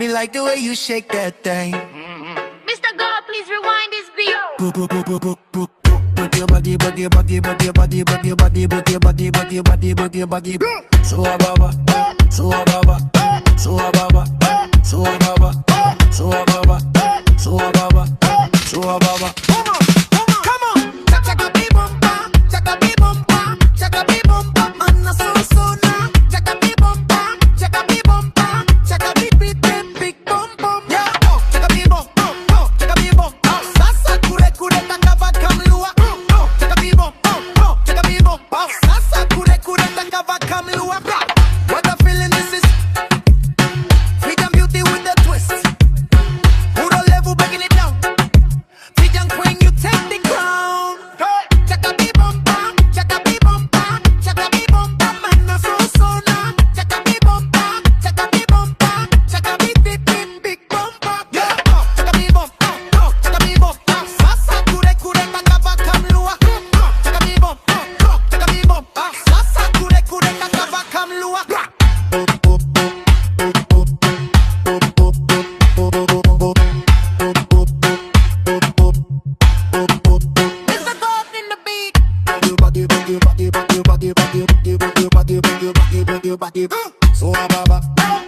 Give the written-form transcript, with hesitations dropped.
Me like the way you shake that thing. Mr. God, please rewind this beat. Boop, boop, boop, boop, boop, boop. Put your body, put your body, put your body, put your body, put your body, put your body, put your body. So ababa, so ababa, so ababa, so ababa, so ababa, so ababa, so ababa. Come on, chaka bee bumpa, chaka bee bumpa, chaka bee bumpa, Anna so na, chaka bee bumpa, chaka bee bumpa, chaka bee big big bum bum. Yeah, chaka bee bum, chaka bee bum. Sasa kure kure takava kamlua. Chaka bee bum, chaka bee bum. Sasa kure kure takava kamlua. What a feeling this is. Freedom beauty with the twist. Puro level breaking it down. Young queen, you take the crown. Chaka bee bumpa, chaka bee bumpa, chaka bee bumpa, man so na. Chaka bee bumpa, chaka bee bumpa, chaka bee big big bumpa. Yeah, chaka bee bumpa, chaka bee bumpa. Sasa kure kure takava kamlua. Chaka bee bumpa, chaka bee bumpa. Sasa kure kure takava kamlua. Mr. God in the beat. So ababa.